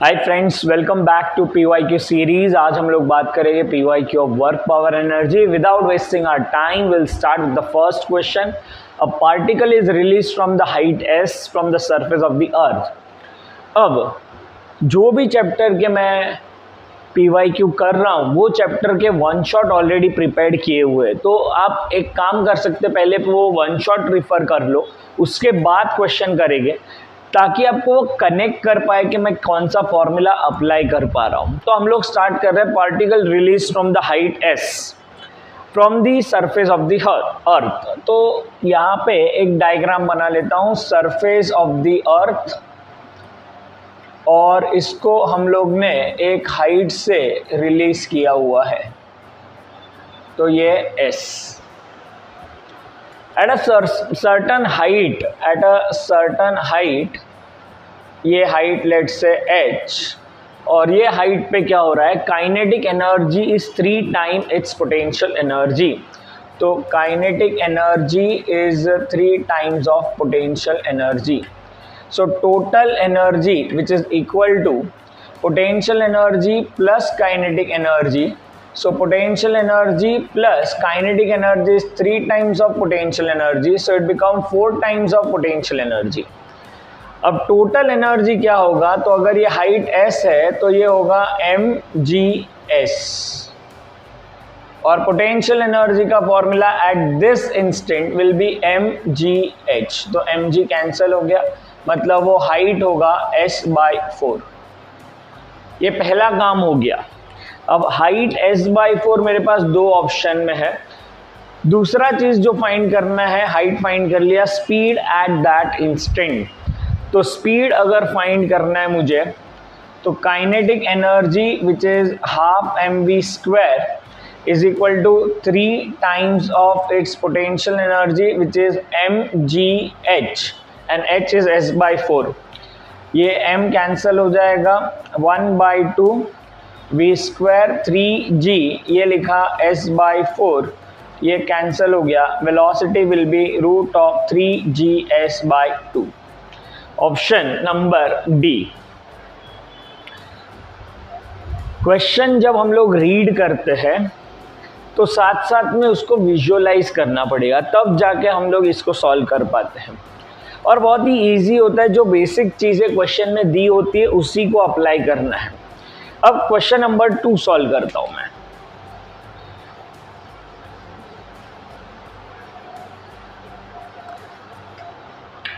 Hi friends, welcome back to PYQ series. आज हम लोग बात करेंगे PYQ of work power energy. Without wasting our time will start with the first question. A particle is release from the height s from the surface of the earth. अब जो भी chapter के मैं PYQ कर रहा हूँ वो chapter के वन शॉट ऑलरेडी प्रिपेयर्ड किए हुए हैं, तो आप एक काम कर सकते हैं, पहले वो वन शॉट रिफर कर लो, उसके बाद क्वेश्चन करेंगे ताकि आपको वो कनेक्ट कर पाए कि मैं कौन सा फॉर्मूला अप्लाई कर पा रहा हूँ। तो हम लोग स्टार्ट कर रहे हैं। Particle release from the height s from the surface of the अर्थ। तो यहाँ पे एक डायग्राम बना लेता हूँ, सरफेस ऑफ द अर्थ, और इसको हम लोग ने एक हाइट से रिलीज किया हुआ है, तो ये s at a certain height, ये हाइट लेट से h, और ये हाइट पे क्या हो रहा है, kinetic energy is 3 time its potential energy. तो kinetic energy is 3 times of potential energy. So total energy which is equal to potential energy plus kinetic energy. So potential energy plus kinetic energy is 3 times of potential energy, so it becomes 4 times of potential energy. अब total energy क्या होगा, तो अगर ये height s है तो ये होगा mgs, और पोटेंशियल एनर्जी का formula at this instant will be mgh। तो mg कैंसिल हो गया, मतलब वो हाइट होगा s/4। ये पहला काम हो गया। अब हाइट s/4 मेरे पास 2 ऑप्शन में है। दूसरा चीज जो फाइंड करना है, हाइट फाइंड कर लिया, स्पीड एट दैट इंस्टेंट। तो स्पीड अगर फाइंड करना है मुझे, तो kinetic energy which is half mv² is equal to 3 times of its potential energy which is mgh, and h is s/4। ये m कैंसिल हो जाएगा, 1/2 v² 3g, ये लिखा s/4, ये कैंसिल हो गया। Velocity will be √3gs/2। Option number D. Question जब हम लोग रीड करते हैं तो साथ साथ में उसको विजुअलाइज करना पड़ेगा, तब जाके हम लोग इसको सॉल्व कर पाते हैं। और बहुत ही इजी होता है, जो बेसिक चीज़ें क्वेश्चन में दी होती है उसी को अप्लाई करना है। अब क्वेश्चन नंबर 2 सॉल्व करता हूं मैं।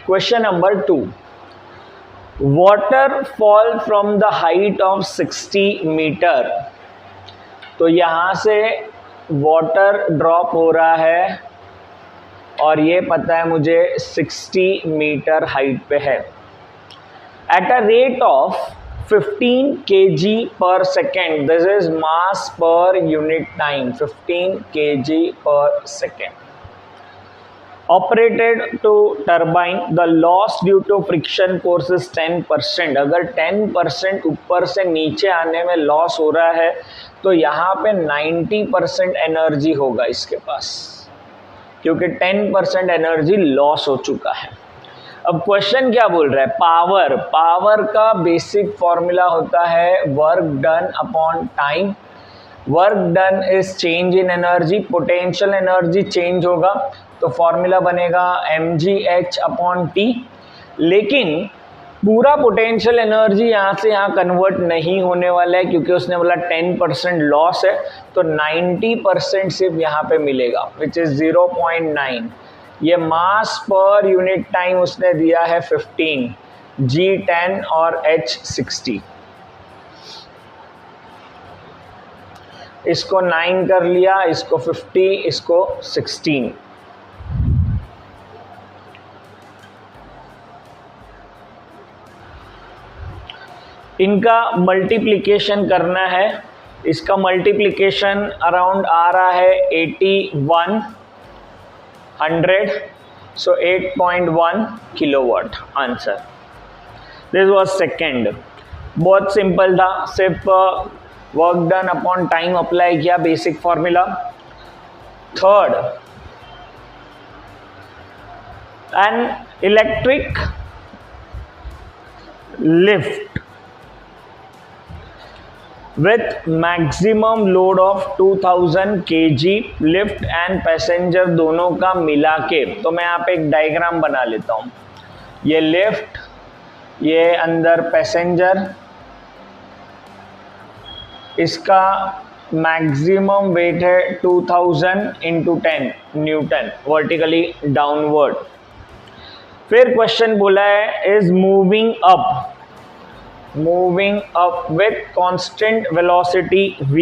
Question number 2, water fall from the height of 60 metre. तो यहां से वाटर ड्रॉप हो रहा है और ये पता है मुझे 60 मीटर हाइट पे है, at a rate of 15 kg per second. This is mass per unit time, 15 kg per second. Operated to turbine, the loss due to friction force is 10%। अगर 10% ऊपर से नीचे आने में लॉस हो रहा है तो यहाँ पे 90% एनर्जी होगा इसके पास, क्योंकि 10% एनर्जी लॉस हो चुका है। अब क्वेश्चन क्या बोल रहा है, पावर का बेसिक फॉर्मूला होता है work done upon time. Work done is change in energy, potential energy change होगा तो फॉर्मूला बनेगा mgh/t। लेकिन पूरा पोटेंशियल एनर्जी यहाँ से यहाँ कन्वर्ट नहीं होने वाला है, क्योंकि उसने बोला 10% लॉस है, तो 90% सिर्फ यहाँ पे मिलेगा, विच इज 0.9। ये मास पर यूनिट टाइम उसने दिया है 15, g10 और h60। इसको 9 कर लिया, इसको 50, इसको 16। इनका मल्टीप्लिकेशन करना है। इसका मल्टीप्लिकेशन अराउंड आ रहा है 8100, so 8.1 kilowatt answer. This was second. बहुत सिंपल था, सिर्फ work done upon time apply किया, basic formula. Third, an electric lift with maximum load of 2000 kg, lift and passenger दोनों का मिला के। तो मैं यहाँ पे एक डायग्राम बना लेता हूँ। ये लिफ्ट, ये अंदर पैसेंजर, इसका मैक्सिमम वेट है 2000 × 10 न्यूटन वर्टिकली डाउनवर्ड। फिर क्वेश्चन बोला है is moving up with constant velocity v,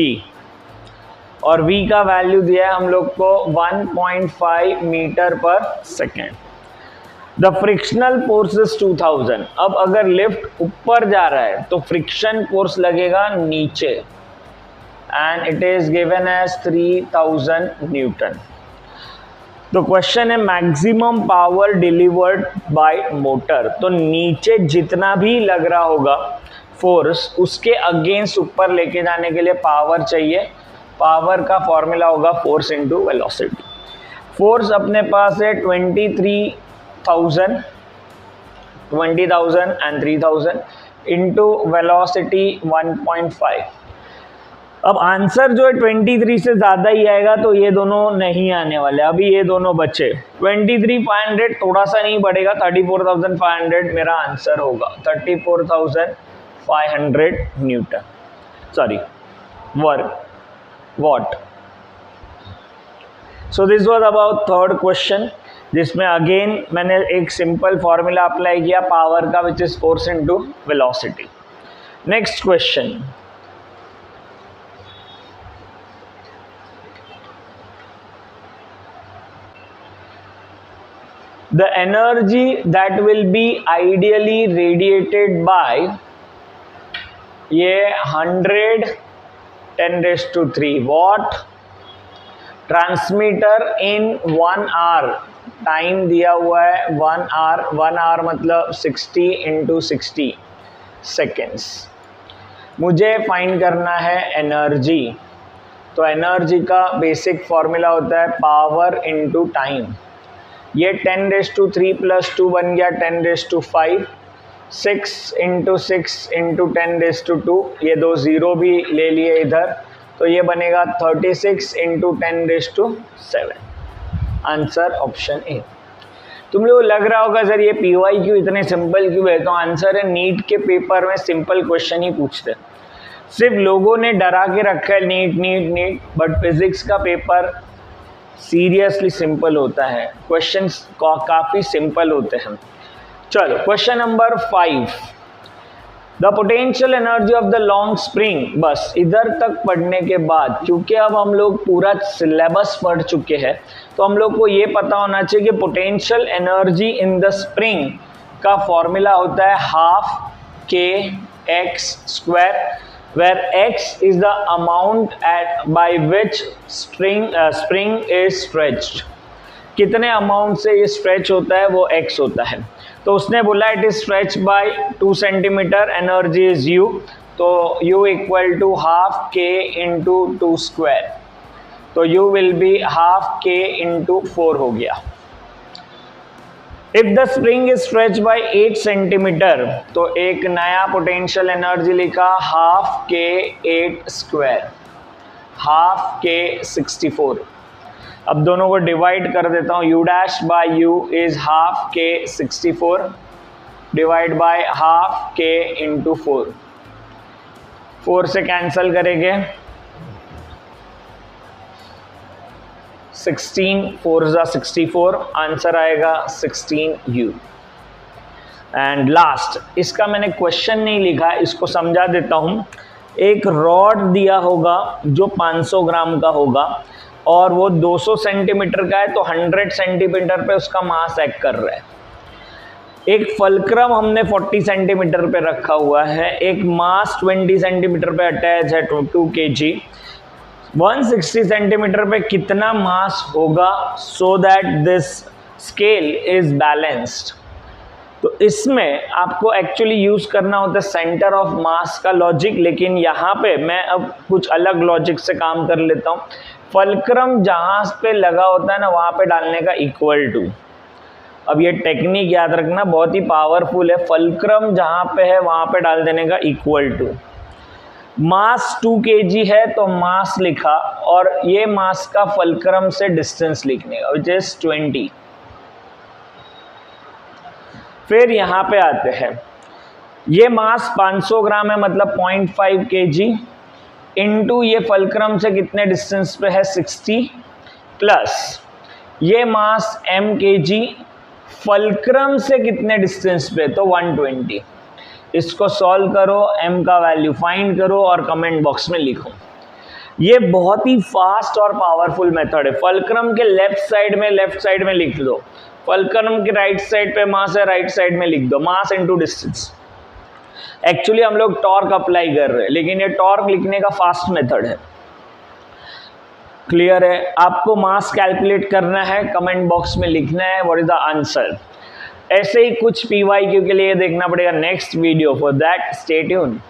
और v का वैल्यू दिया है हम लोग को 1.5 मीटर पर second. The frictional force is 2000। अब अगर लिफ्ट ऊपर जा रहा है तो फ्रिक्शन फोर्स लगेगा नीचे, and it is given as 3000 newton. तो क्वेश्चन है maximum power delivered by motor. तो नीचे जितना भी लग रहा होगा फोर्स, उसके अगेंस्ट ऊपर लेके जाने के लिए पावर चाहिए। पावर का फॉर्मूला होगा फोर्स इनटू वेलोसिटी। फोर्स अपने पास है 20,000 एंड 3000 इनटू वेलोसिटी 1.5। अब आंसर जो है 23 से ज़्यादा ही आएगा, तो ये दोनों नहीं आने वाले। अभी ये दोनों बचे 23,500, थोड़ा सा नहीं बढ़ेगा, 34,500 मेरा आंसर होगा। 34,500 Newton, sorry what. So this was about third question, जिसमें अगेन मैंने एक सिंपल फॉर्मूला अप्लाई किया पावर का, which is force into velocity. Next question, the energy that will be ideally radiated by, ये 100 10⁻³ watt ट्रांसमीटर इन 1 hour। Time दिया हुआ है 1 hour, 1 hour मतलब 60 × 60 सेकेंड्स। मुझे फाइंड करना है एनर्जी। तो एनर्जी का बेसिक फॉर्मूला होता है पावर इनटू टाइम। ये 10⁻³ + 2 बन गया 10⁵। 6 × 6 × 10⁻², ये दो ज़ीरो भी ले लिए इधर, तो ये बनेगा 36 × 10⁻⁷। Answer option A. तुम लोग लग रहा होगा सर ये PYQ इतने सिंपल क्यों है? तो आंसर है नीट के पेपर में सिंपल क्वेश्चन ही पूछते हैं। सिर्फ लोगों ने डरा के रखा है नीट, बट फिजिक्स का पेपर सीरियसली सिंपल होता है। क्वेश्चंस काफ़ी सिंपल होते हैं। चलो question number 5, the potential energy of the long spring. बस इधर तक पढ़ने के बाद, क्योंकि अब हम लोग पूरा सिलेबस पढ़ चुके हैं, तो हम लोग को ये पता होना चाहिए कि potential energy in the spring का फॉर्मूला होता है 12kx², where x is the amount by which spring is stretched। कितने अमाउंट से ये स्ट्रेच होता है वो x होता है। तो उसने बोला it is stretch by 2 centimetre, energy is u, तो u = 12k × 2²। तो u विल बी 12k × 4 हो गया। If the spring is stretch by 8 centimetre, तो एक नया पोटेंशियल एनर्जी लिखा 12k 8², 12k 64। अब दोनों को डिवाइड कर देता हूँ, u' u is 12k 64 divide by 12k × 4। 4 से कैंसल करेंगे, 16 4 × 64, आंसर आएगा 16u। एंड लास्ट, इसका मैंने क्वेश्चन नहीं लिखा, इसको समझा देता हूँ। एक रॉड दिया होगा जो 500 ग्राम का होगा, और वो 200 सेंटीमीटर का है, तो 100 सेंटीमीटर पे उसका मास एक्ट कर रहा है। एक फलक्रम हमने 40 सेंटीमीटर पे रखा हुआ है, एक मास 20 सेंटीमीटर पे अटैच है 2 kg। 160 सेंटीमीटर पे कितना मास होगा so that this scale is balanced? तो इसमें आपको एक्चुअली यूज करना होता है सेंटर ऑफ मास का लॉजिक, लेकिन यहाँ पे मैं अब कुछ अलग लॉजिक से काम कर लेता हूँ। फलक्रम जहाँ पे लगा होता है ना, वहाँ पे डालने का इक्वल टू। अब ये टेक्निक याद रखना, बहुत ही पावरफुल है। फलक्रम जहाँ पे है वहाँ पे डाल देने का इक्वल टू। मास 2 kg है तो मास लिखा और ये मास का फलक्रम से डिस्टेंस लिखने का विच इज 20। फिर यहाँ पे आते हैं, ये मास 500 ग्राम है मतलब 0.5 kg इंटू ये फलक्रम से कितने डिस्टेंस पे है 60 प्लस ये मास m kg फलक्रम से कितने डिस्टेंस पे तो 120। इसको सॉल्व करो, m का वैल्यू फाइंड करो और कमेंट बॉक्स में लिखो। ये बहुत ही फास्ट और पावरफुल मेथड है। फलक्रम के लेफ्ट साइड में लिख दो, फलक्रम के राइट साइड पे मास है, राइट साइड में लिख दो मास इनटू डिस्टेंस। एक्चुअली हम लोग टॉर्क अप्लाई कर रहे हैं लेकिन ये टॉर्क लिखने का फास्ट मेथड है। क्लियर है? आपको मास कैलकुलेट करना है, कमेंट बॉक्स में लिखना है व्हाट इज द आंसर। ऐसे ही कुछ PYQ के लिए देखना पड़ेगा next video. For that stay tuned.